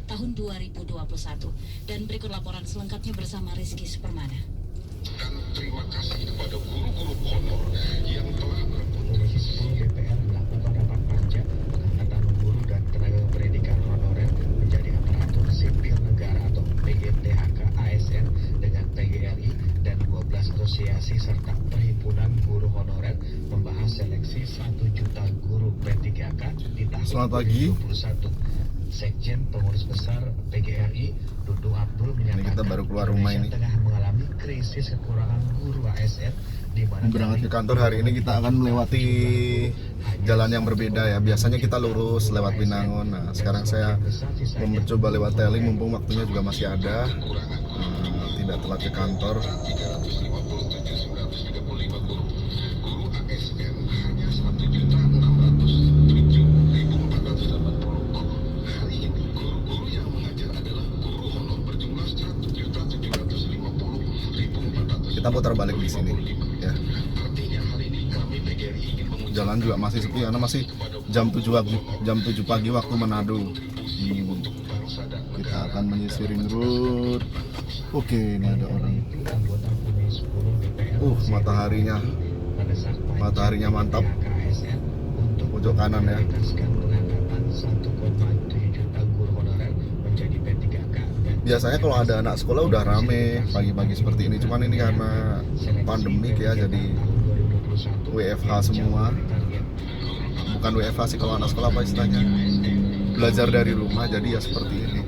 tahun 2021. Dan berikut laporan selengkapnya bersama Rizky Supermana. Dan terima kasih kepada guru-guru honor yang telah Komisi 10 DPR melakukan rapat panja pengangkatan guru dan tenaga pendidikan honorer menjadi aparatur sipil negara atau PGTHK ASN dengan PGRI dan 12 asosiasi serta perhimpunan guru honorer membahas seleksi 1 juta guru P3K di tahun Selamat pagi. 2021. Sekjen Pengurus Besar PGRI Dudung Abdul menyatakan Ini kita baru keluar rumah ini. Indonesia tengah mengalami krisis kekurangan guru ASN di mana Berangkat ke kantor hari ini kita akan melewati jalan yang berbeda ya. Biasanya kita lurus lewat Binangun. Nah, sekarang saya mencoba lewat Teling mumpung waktunya juga masih ada. Tidak telat ke kantor. 357.935 guru. Guru ASN hanya 1.607.480 guru. Hari ini guru-guru yang mengajar adalah guru honor berjumlah 1.750.400. Kita putar balik di sini ya. Artinya hari ini kami PGRI ingin mengucapkan Jalan juga masih sepi karena masih jam 7 pagi waktu Manado. Kita akan menyisir ring road. Oke, ini ada orang. anggota Komisi 10 DPR Mataharinya mantap. untuk Pojok kanan ya. menuntaskan pengangkatan 1,7 juta guru honorer menjadi P3K dan Biasanya kalau ada anak sekolah udah rame pagi-pagi seperti ini. Cuman ini karena pandemik ya, jadi WFH semua. Bukan WFH sih kalau anak sekolah, apa istilahnya, belajar dari rumah, jadi ya seperti ini.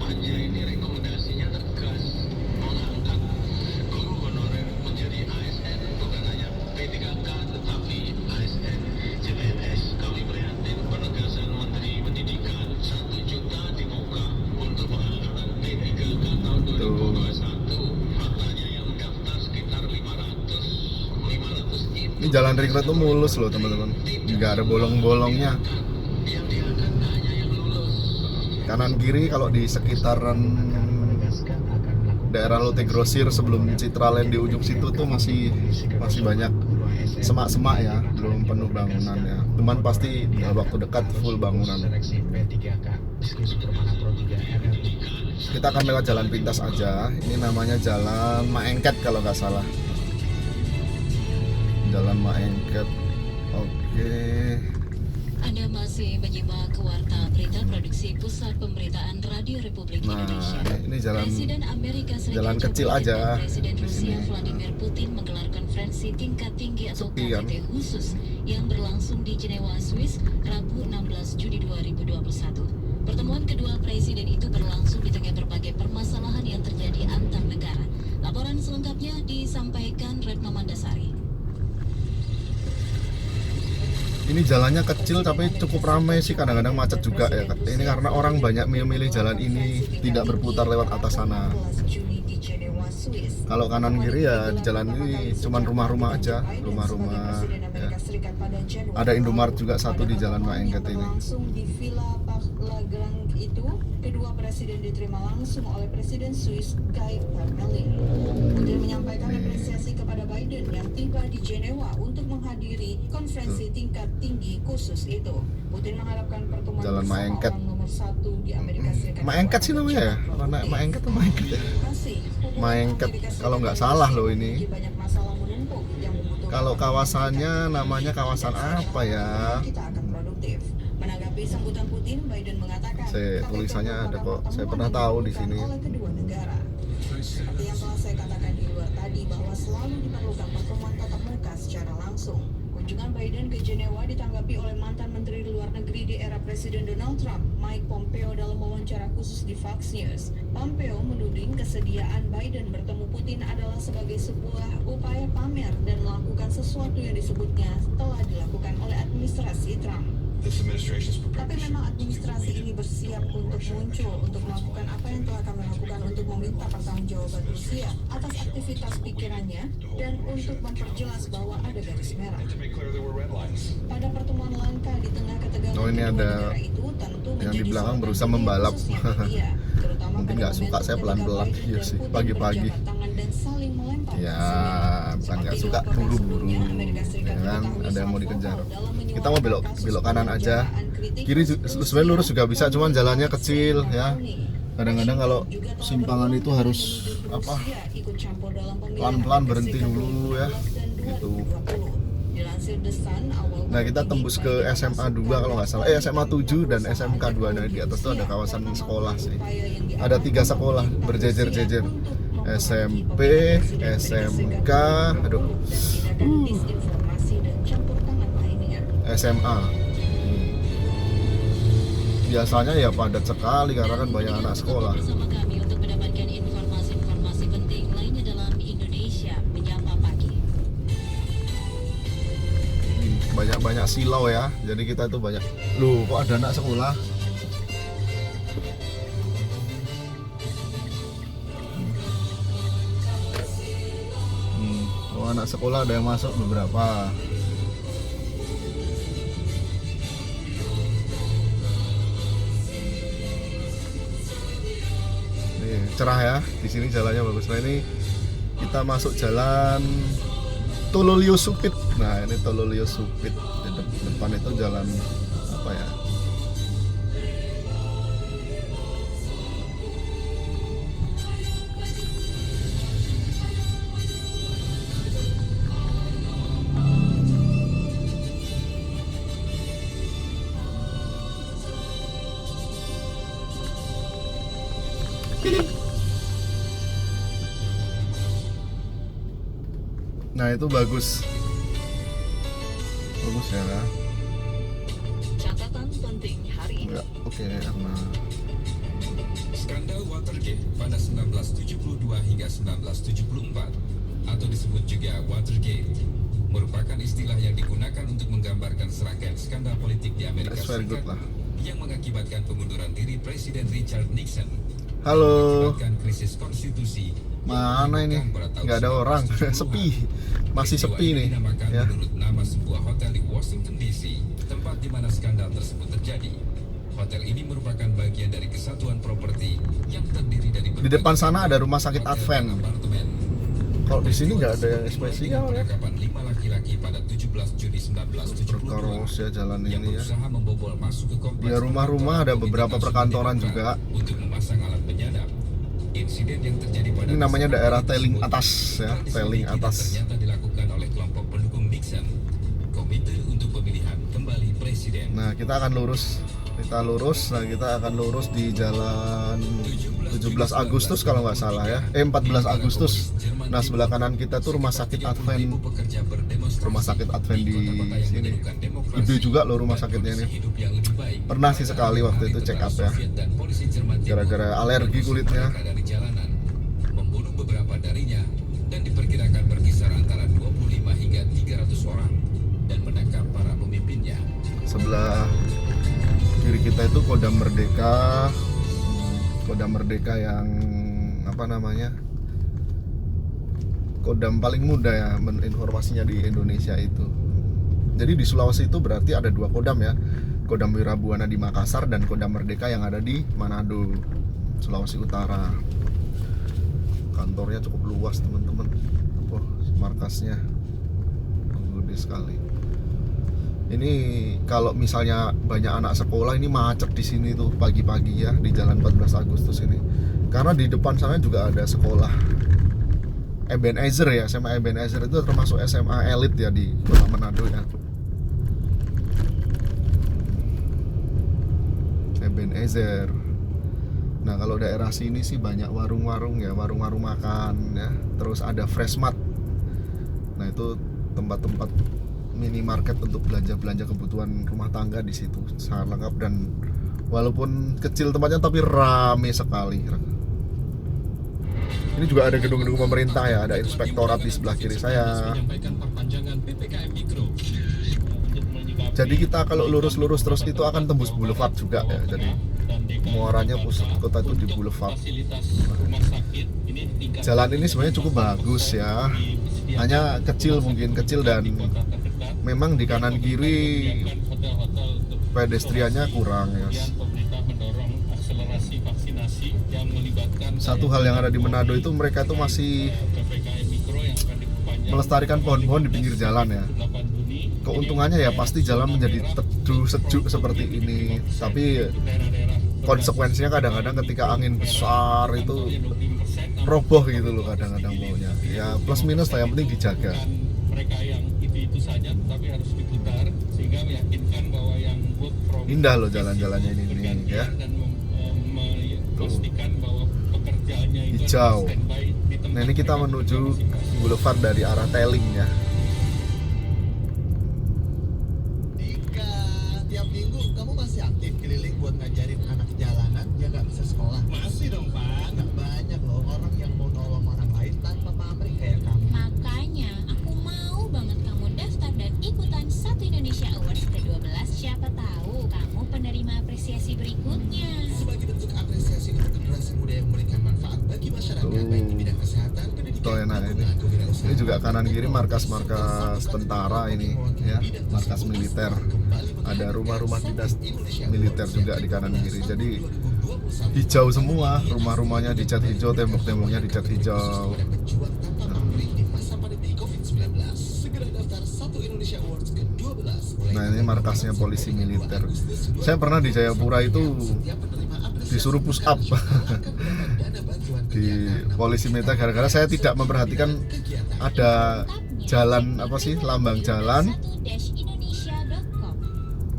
Tuh. Ini jalan ring road tuh mulus loh teman-teman, nggak ada bolong-bolongnya. Kanan kiri kalau di sekitaran daerah Lotte Grosir sebelum Citraland di ujung situ tuh masih banyak semak-semak ya, belum penuh bangunan ya. Cuman pasti waktu dekat full bangunan. Kita akan lewat jalan pintas aja. Ini namanya Jalan Maengket kalau nggak salah. Jalan Maengket. Oke. Anda masih menyimak Warta Berita Produksi Pusat Pemberitaan Radio Republik Nah, Indonesia. ini jalan Presiden Amerika Serikat jalan Joe kecil Biden aja dan Presiden di Rusia sini. Vladimir Putin menggelar konferensi tingkat tinggi atau Sepi, kan? KTT khusus yang berlangsung di Jenewa, Swiss, Rabu 16 Juni 2021. Pertemuan kedua presiden itu berlangsung di tengah berbagai permasalahan yang terjadi antar negara. Laporan selengkapnya disampaikan Retno Mandasari. Ini jalannya kecil tapi cukup ramai sih, kadang-kadang macet juga ya. Ini karena orang banyak milih jalan ini, tidak berputar lewat atas sana. Kalau kanan kiri ya di jalan ini cuman rumah-rumah aja, rumah-rumah ya. Ada Indomaret juga satu di Jalan Maengket ini. Langsung di Villa Park-Lagrang itu, kedua presiden diterima langsung oleh Presiden Swiss Guy Parmelin. Putin menyampaikan apresiasi kepada Biden yang tiba di Jenewa untuk menghadiri konferensi tingkat tinggi khusus itu. Putin mengharapkan pertemuan Jalan bersama Maengket. orang nomor 1 di Amerika Serikat. Maengket sih namanya ya? Mana Maengket atau Maengket ya? Maengket, kalau nggak salah loh ini. Kalau kawasannya namanya kawasan apa ya? Kita akan produktif. Menanggapi sambutan Putin, Biden mengatakan Tulisannya ada kok. Saya pernah tahu di sini. oleh kedua negara. Seperti yang telah saya katakan di luar tadi, bahwa selalu diperlukan pertemuan tatap muka secara langsung. Kunjungan Biden ke Jenewa ditanggapi oleh mantan Menteri Luar Negeri di era Presiden Donald Trump, Mike Pompeo, dalam wawancara khusus di Fox News. Pompeo menuding kesediaan Biden bertemu Putin adalah sebagai sebuah upaya pamer dan melakukan sesuatu yang disebutnya telah dilakukan oleh administrasi Trump. Tapi memang administrasi ini bersiap untuk muncul untuk melakukan apa yang telah kami lakukan untuk meminta pertanggungjawaban Rusia atas aktivitas pikirannya dan untuk memperjelas bahwa ada garis merah. Pada pertemuan langka di tengah ketegangan Oh, ini kedua ada negara itu tentu yang di menjadi belakang sorotan berusaha dunia membalap. khususnya media, terutama Mungkin pada nggak suka momentum saya ketika pelan-pelan. Biden Iya dan sih, Putin pagi-pagi. berjabat tangan dan saling melempar Ya, senjata. bukan nggak Seperti suka dilaporkan buru-buru, sebelumnya, Amerika Serikat ya kan? diketahui Ada yang mau sangat dikejar. vokal dalam Kita mau belok menyuarakan kasus kanan aja. penjaraan kritik Kiri sebenarnya lurus juga bisa, cuman jalannya kecil ya. Kadang-kadang kalau simpangan itu harus apa, pelan-pelan berhenti dulu ya gitu. Nah kita tembus ke SMA 2 kalau nggak salah, SMA 7 dan SMK 2. Nah di atas itu ada kawasan sekolah sih. Ada 3 sekolah berjejer-jejer, SMP, SMK, SMA. Biasanya ya padat sekali karena kan banyak anak sekolah. Bersama kami untuk mendapatkan informasi-informasi penting lainnya dalam Indonesia Menyapa Pagi. Banyak silau ya, jadi kita itu banyak. Loh kok ada anak sekolah? Oh anak sekolah ada yang masuk beberapa. Nih, cerah ya, di sini jalannya bagus. Nah ini kita masuk jalan Tololio Supit. Nah ini Tololio Supit. Di depan itu jalan apa ya? Nah itu bagus ya. Catatan penting hari ini. Ya, oke, karena Skandal Watergate pada 1972 hingga 1974 atau disebut juga Watergate merupakan istilah yang digunakan untuk menggambarkan serangkaian skandal politik di Amerika that's very good Serikat lah. yang mengakibatkan pengunduran diri Presiden Richard Nixon, Halo, mengakibatkan krisis konstitusi. mana ini? Nggak ada orang, sepi, masih sepi nih ya. Menurut nama sebuah hotel di Washington DC, tempat di mana skandal tersebut terjadi. Hotel ini merupakan bagian dari kesatuan properti yang terdiri dari Di depan sana ada rumah sakit Advent. apartemen. Kalau di sini nggak ada yang spesial ya. Penangkapan 5 laki-laki pada 17 Juni 1972 Perkaros ya jalan yang ini ya. berusaha membobol masuk ke kompleks Ya, rumah-rumah ada beberapa perkantoran juga. untuk memasang alat penyadap. Insiden yang terjadi pada Ini namanya Desember daerah 2010 Teling Atas ya, diselidiki Teling dan Atas. ternyata dilakukan oleh kelompok pendukung Nixon, Komite untuk Pemilihan Kembali Presiden. Nah kita akan lurus. Nah kita akan lurus di jalan 17 Agustus kalau nggak salah ya. 14 Agustus. Nah sebelah kanan kita tuh rumah sakit Advent. Rumah sakit Advent di sini. Gede juga loh rumah sakitnya ini. Pernah sih sekali waktu itu check up ya. Gara-gara alergi kulitnya. Dari jalanan, membunuh beberapa darinya dan diperkirakan berkisar antara 25 hingga 300 orang dan menangkap para pemimpinnya. Sebelah kiri kita itu Kodam Merdeka yang apa namanya, Kodam paling muda ya informasinya di Indonesia itu. Jadi di Sulawesi itu berarti ada 2 Kodam ya, Kodam Wirabuana di Makassar dan Kodam Merdeka yang ada di Manado, Sulawesi Utara. Kantornya cukup luas teman-teman. Oh, markasnya gede sekali. Ini kalau misalnya banyak anak sekolah ini macet di sini tuh pagi-pagi ya di Jalan 14 Agustus ini. Karena di depan sana juga ada sekolah Ebenezer ya, SMA Ebenezer itu termasuk SMA elit ya di Kota Manado ya. Ebenezer. Nah kalau daerah sini sih banyak warung-warung ya, warung-warung makan ya. Terus ada Freshmart. Nah itu tempat-tempat minimarket untuk belanja kebutuhan rumah tangga di situ sangat lengkap dan walaupun kecil tempatnya tapi rame sekali. Ini juga ada gedung-gedung pemerintah ya, ada inspektorat di sebelah kiri saya. Jadi kita kalau lurus-lurus terus itu akan tembus boulevard juga ya. Jadi muaranya pusat kota itu di boulevard. Jalan ini sebenarnya cukup bagus ya. Hanya kecil dan memang di kanan kiri pedestriannya kurang ya. Satu hal yang ada di Manado itu mereka itu masih melestarikan pohon-pohon di pinggir jalan ya. Keuntungannya ya pasti jalan menjadi teduh sejuk seperti ini. Tapi konsekuensinya kadang-kadang ketika angin besar itu roboh gitu loh kadang-kadang maunya. Ya plus minus lah, yang penting dijaga. Mereka yang itu saja tapi harus diputar sehingga meyakinkan bahwa yang work from Indah loh jalan-jalannya ini ya. dan memastikan bahwa pekerjaannya itu Hijau. standby di tempat. Nah ini kita menuju Boulevard dari arah Telling ya. Dika, tiap minggu kamu masih aktif keliling buat ngajarin anak jalanan yang nggak bisa sekolah? Masih dong, Pak. Nggak banyak loh orang yang mau nolong orang lain tanpa pamrih kayak kamu. Makanya aku mau banget kamu daftar dan ikutan 1 Indonesia Awards ke-12. Siapa tahu kamu penerima apresiasi berikutnya. Sebagai bentuk apresiasi untuk generasi muda yang memberikan manfaat bagi masyarakat baik di bidang kesehatan, pendidikan, Tuh enak ini. Ini juga kanan kiri markas-markas tentara ini ya, markas militer. Ada rumah-rumah dinas militer juga di kanan kiri. Jadi hijau semua, rumah-rumahnya dicat hijau, tembok-temboknya dicat hijau. Nah ini markasnya polisi militer. Saya pernah di Jayapura itu disuruh push up di polisi militer gara-gara saya tidak memperhatikan ada jalan apa sih, lambang jalan 1-indonesia.com.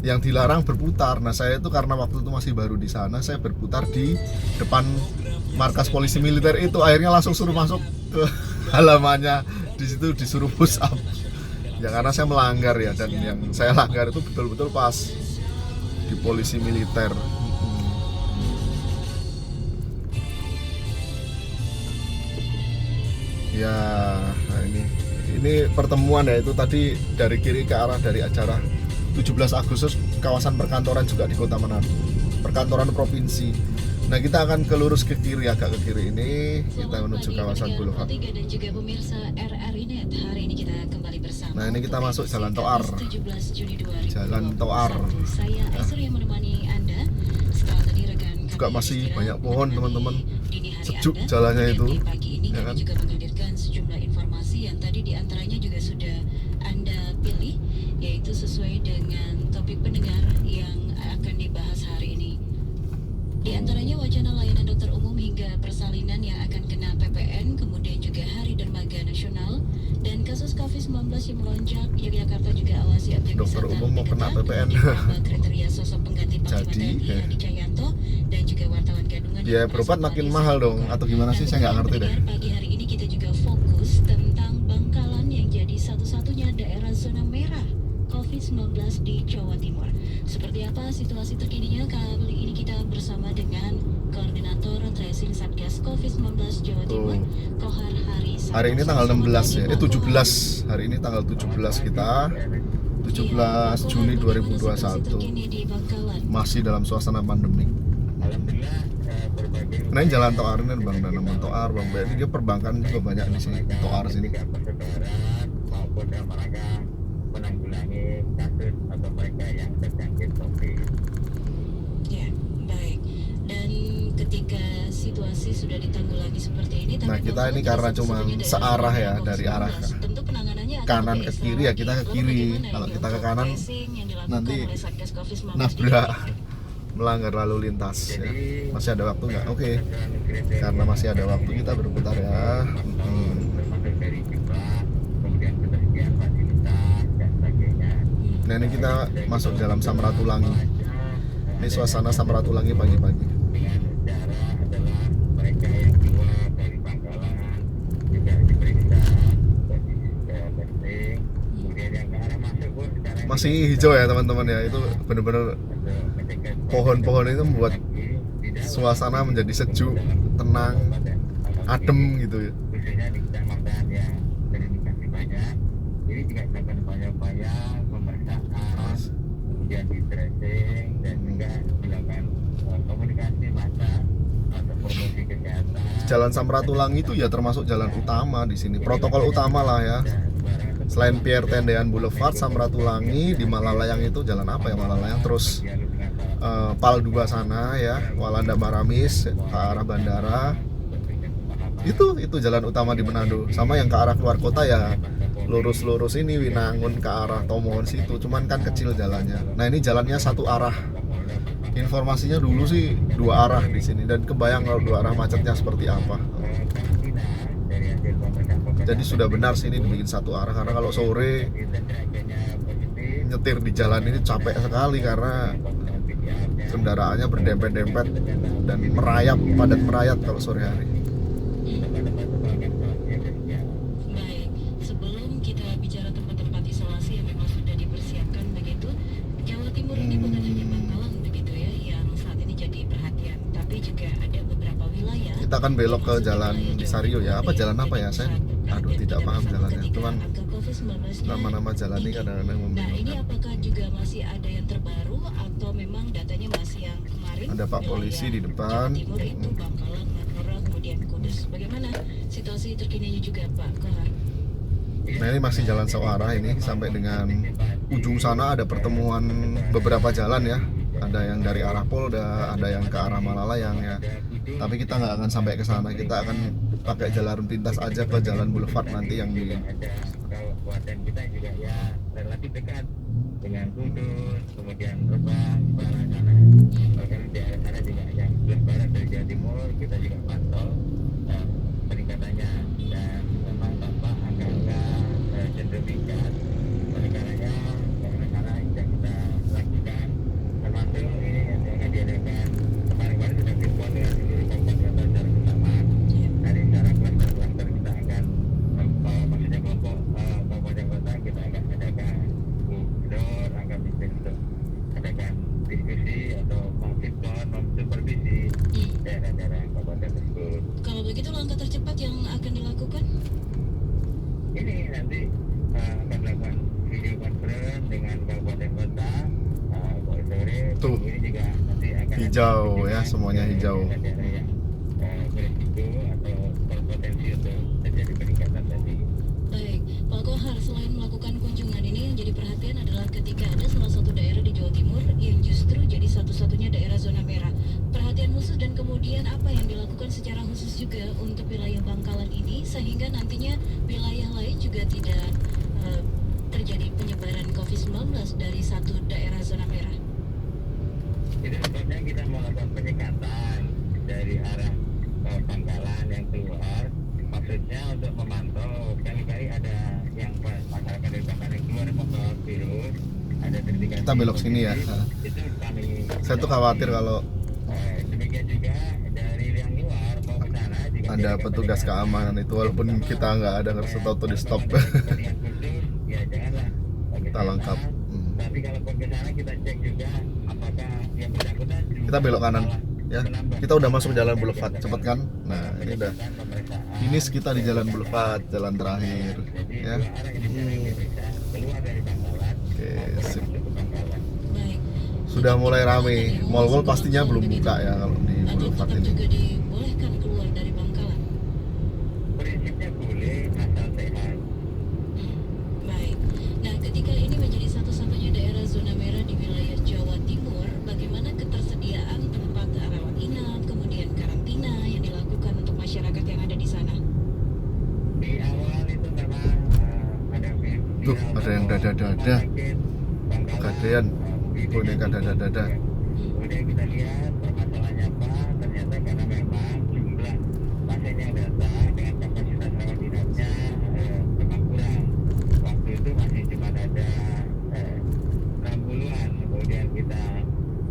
yang dilarang berputar. Nah saya itu karena waktu itu masih baru di sana, saya berputar di depan markas polisi militer itu, akhirnya langsung suruh masuk ke halamannya. Di situ disuruh push up ya karena saya melanggar ya, dan yang saya langgar itu betul-betul pas di polisi militer. Ya nah ini pertemuan ya, itu tadi dari kiri ke arah dari acara 17 Agustus kawasan perkantoran juga di Kota Manado, perkantoran provinsi. Nah kita akan kelurus ke kiri, agak ke kiri ini kita menuju kawasan Boulevard. Dan juga pemirsa RRI Net, hari ini kita kembali bersama. Nah ini kita masuk Jalan Toar. 17 Juni 2021. Jalan Toar. Saya Esther yang menemani Anda. Setelah tadi rekan Juga kami masih sudah banyak pohon, menemani teman-teman. dini hari Sejuk Anda. jalannya Dan itu, di pagi ini ya kami kan? juga menghadirkan sejumlah informasi yang tadi diantaranya juga sudah Anda pilih, yaitu sesuai dengan topik pendengar yang akan dibahas hari ini. Di antaranya wacana layanan dokter umum hingga persalinan yang akan kena PPN, kemudian juga Hari Dermaga Nasional, dan kasus COVID-19 yang melonjak. Yogyakarta juga awasi objek Dokter wisata umum mau kena dekat, PPN. kemudian kriteria sosok pengganti Panglima Jadi, TNI Hadi Cahyanto, dan juga wartawan gadungan. biaya berobat makin mahal dong, atau gimana sih, saya nggak ngerti deh. Pagi hari ini kita juga fokus tentang Bangkalan yang jadi satu-satunya daerah zona merah COVID-19 di Jawa Timur. Seperti apa situasi terkininya? Kali ini kita bersama dengan Koordinator Tracing Satgas COVID-19 Jawa Timur, Kohar Hari. Hari ini tanggal 16 ya, 17. Hari ini tanggal 17 kita, 17 Juni 2021. Masih dalam suasana pandemi. Nah ini Jalan Toar ini Bang Danamon Toar, Bang Beni, dia perbankan juga banyak di sini, Toar sini. Maupun dalam rangka menanggulangi kasus atau mereka yang terjangkit COVID. Ya, baik. Dan ketika situasi sudah ditanggulangi seperti ini, Nah tapi kita ini Bangkalan karena jadi cuma satu-satunya searah ya, daerah dari arah COVID-19. Tentu penanganannya akan kanan lebih ke ekstra kiri ya, lagi. kita ke Lalu kiri. bagaimana Kalau ini kita ke untuk kanan tracing yang dilakukan nanti oleh Satgas COVID-19 di nabrak, Indonesia? melanggar lalu lintas ya. Masih ada waktu nggak? Oke. Karena masih ada waktu kita berputar ya. Termasuk dari jumlah, kemudian ketersediaan fasilitas dan sebagainya. Nah ini kita masuk dalam Samratulangi. Ini suasana Samratulangi pagi-pagi. Dengan cara adalah mereka yang keluar dari Bangkalan juga diperiksa testing, kemudian yang ke arah masuk pun sekarang Masih hijau ya teman-teman ya. Itu benar-benar pohon-pohon itu membuat suasana menjadi sejuk, tenang, adem gitu ya. khususnya di kecamatan yang terindikasi banyak. Ini juga dilakukan upaya-upaya pemeriksaan, kemudian di tracing dan juga dilakukan komunikasi massa atau promosi kesehatan. Jalan Samratulangi itu ya termasuk jalan utama di sini. Protokol utama lah ya. Selain Pierre Tendean Boulevard, Samratulangi, di Malalayang itu jalan apa ya Malalayang, terus Pal 2 sana ya, Walanda Maramis ke arah bandara. Itu jalan utama di Manado. Sama yang ke arah keluar kota ya lurus-lurus ini Winangun ke arah Tomohon situ, cuman kan kecil jalannya. Nah ini jalannya satu arah Informasinya dulu sih 2 arah di sini dan kebayang kalau 2 arah macetnya seperti apa. Jadi sudah benar sih ini dibikin 1 arah karena kalau sore nyetir di jalan ini capek sekali karena kendaraannya berdempet-dempet dan merayap, padat merayap kalau sore hari. Baik, sebelum kita bicara tempat-tempat isolasi yang memang sudah dipersiapkan begitu, Jawa Timur ini bukan hanya Bangkalan begitu ya yang saat ini jadi perhatian, tapi juga ada beberapa wilayah. Kita akan belok ke jalan di Sario ya. Apa jalan apa ya? Saya tidak paham jalannya. Cuman nama-nama jalan ini kadang-kadang Nah, ini membingungkan. apakah juga masih ada yang terbaru atau memang datanya masih yang kemarin? Ada Pak Polisi di depan. Jawa Timur itu Bangkalan, Madura, kemudian Kudus. Bagaimana situasi terkininya juga Pak Kohar? Nah ini masih jalan sewara ini sampai dengan ujung sana ada pertemuan beberapa jalan ya. Ada yang dari arah Polda, ada yang ke arah Malalayang ya. Tapi kita nggak akan sampai ke sana. Kita akan pakai jalan pintas aja ke jalan Boulevard nanti yang di kabupaten kita juga ya relatif dekat dengan Kudus, kemudian Rembang, ke arah sana. Bahkan di daerah sana juga yang sebelah barat dari Jawa Timur kita juga pantau peningkatannya dan memang tampak angka-angka cenderung meningkat. Oleh karenanya cara yang kita lakukan termasuk ini yang akan diadakan kemarin-kemarin sudah diimpor dengan seluruh kabupaten secara bersama. Dari secara kluster-kluster kita akan maksudnya kelompok kabupaten kota kita akan adakan gubernur akan bisa untuk adakan diskusi atau menghimpun, memsupervisi daerah-daerah kabupaten tersebut. Kalau begitu langkah tercepat yang akan dilakukan? Ini nanti akan melakukan video conference dengan kabupaten kota sore. Tuh, Ini juga nanti akan hijau ya, semuanya hijau. daerah yang berisiko atau berpotensi untuk terjadi peningkatan tadi. Baik, Pak Kohar, selain melakukan kunjungan ini yang jadi perhatian adalah ketika ada salah satu daerah di Jawa Timur yang justru jadi satu-satunya daerah zona merah. Perhatian khusus dan kemudian apa yang dilakukan secara khusus juga untuk wilayah Bangkalan ini sehingga nantinya wilayah lain juga tidak terjadi penyebaran COVID-19 dari satu daerah zona merah. Itu sebabnya kita melakukan penyekatan dari arah Bangkalan yang keluar. Maksudnya untuk memantau kali-kali ada yang masyarakat dari Bangkalan yang keluar membawa virus, ada terindikasi. Kita belok sini ya. Itu kami. Saya tuh khawatir kalau Demikian juga dari yang luar mau ke sana juga ada petugas keamanan itu walaupun kita nggak ada ngerasa tahu di stop. yang khusus ya janganlah Kita lengkap. tapi kalau ke sana kita cek juga apakah yang bersangkutan Kita belok kanan ya. Kita udah masuk jalan Boulevard, cepet kan? Nah ini udah finish kita di jalan Boulevard, jalan terakhir ya. keluar dari Bangkalan Oke, sip. ke Bangkalan. Baik. Sudah mulai rame. Mall-mall pastinya belum buka ya kalau di Atau Boulevard tetap ini. juga dibolehkan keluar dari Bangkalan? Prinsipnya boleh asal sehat. Baik. Nah, ketika ini menjadi satu-satunya daerah zona merah di wilayah Jawa Timur, bagaimana ketersediaan tempat rawat inap, kemudian karantina yang dilakukan untuk masyarakat yang ada di sana? Di awal itu memang ada Tuh, ada yang dada-dada. Pegadaian, boneka dada-dada. Kemudian kita lihat permasalahannya apa, ternyata karena memang jumlah pasien yang datang dengan kapasitas rawat inapnya memang kurang. Waktu itu masih cuma ada 60-an, kemudian kita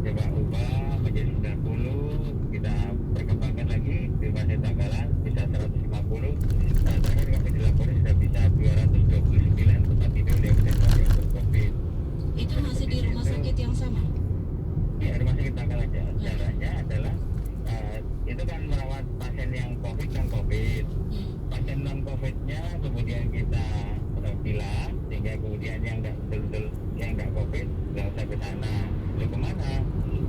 coba ubah menjadi 90, kita perkembangkan lagi di pasien Bangkalan bisa 150, dan terakhir kami dilaporkan sudah bisa 229 tempat tidur yang bisa dipakai untuk COVID. Itu masih di rumah sakit yang sama? Ya, rumah sakit Bangkalan aja. Caranya adalah itu kan merawat pasien yang COVID kan COVID. Pasien non COVID-nya kemudian kita pilah sehingga kemudian yang nggak betul-betul yang nggak COVID nggak usah ke sana. Lalu kemana?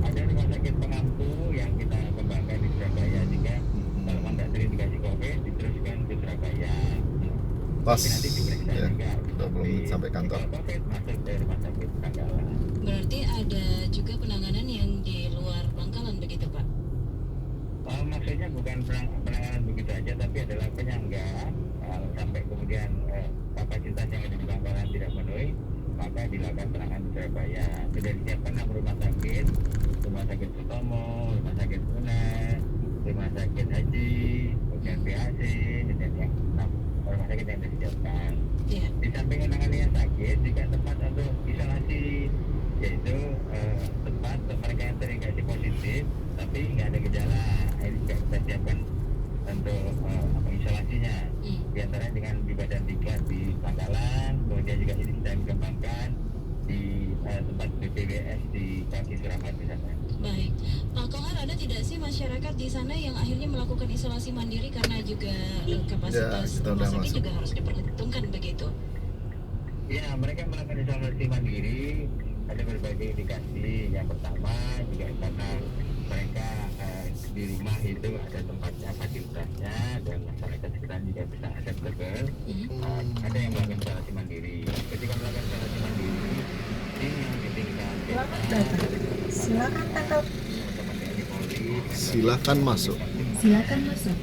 Ada rumah sakit pengampu yang kita kembangkan di Surabaya sehingga kalau nggak terindikasi COVID diteruskan ke Surabaya. Pas Tapi nanti diperiksa ya, juga 20 menit sampai kantor. Kalau COVID masuk dari rumah sakit Bangkalan. Berarti ada juga penanganan yang di luar Bangkalan begitu, Pak? Maksudnya bukan penanganan begitu aja, tapi adalah penyangga sampai kemudian kapasitas yang ada di Bangkalan tidak memenuhi, maka dilakukan penanganan di Surabaya. Sudah disiapkan 6 rumah sakit, Rumah Sakit Sutomo, Rumah Sakit Uner, Rumah Sakit Haji, kemudian BHC, dan yang 6 rumah sakit yang disiapkan. Iya. Di samping menangani yang sakit, juga tempat untuk isolasi, yaitu tempat untuk mereka yang terindikasi positif tapi nggak ada gejala. Ini juga kita siapkan untuk isolasinya. Di antaranya dengan di Badan 3 di Pangkalan, kemudian juga ini sedang dikembangkan di tempat BPWS di kaki Suramat di sana. Baik, Pak Kohar, ada tidak sih masyarakat di sana yang akhirnya melakukan isolasi mandiri karena juga kapasitas kita rumah udah sakit masuk. juga harus diperhitungkan begitu? Ya, mereka melakukan isolasi mandiri. Ada berbagai indikasi. Yang pertama juga karena mereka di rumah itu ada tempatnya, fasilitasnya, dan masyarakat sekitar juga bisa accessible. Ada yang melakukan isolasi mandiri. Ketika melakukan isolasi mandiri, ini yang ditingkat. Selamat datang. Silakan tanggal. Silakan masuk. Silakan masuk.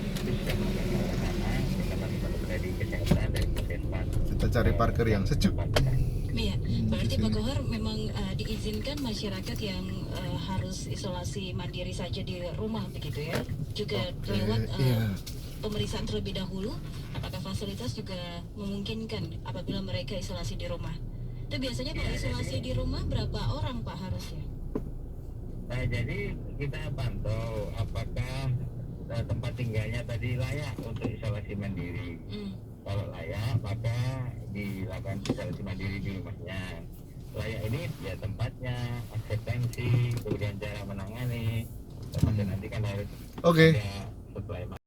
Kita cari parkir yang sejuk. Iya, berarti Pak Kohar memang diizinkan masyarakat yang harus isolasi mandiri saja di rumah begitu ya? Juga lewat pemeriksaan terlebih dahulu, apakah fasilitas juga memungkinkan apabila mereka isolasi di rumah? Itu biasanya kalau isolasi di rumah berapa orang Pak harusnya? Jadi kita pantau apakah tempat tinggalnya tadi layak untuk isolasi mandiri. Kalau layak, maka dilakukan isolasi mandiri di rumahnya. Layak ini ya tempatnya, eksistensi, kemudian cara menangani, termasuk nanti kan harus Oke. ada supply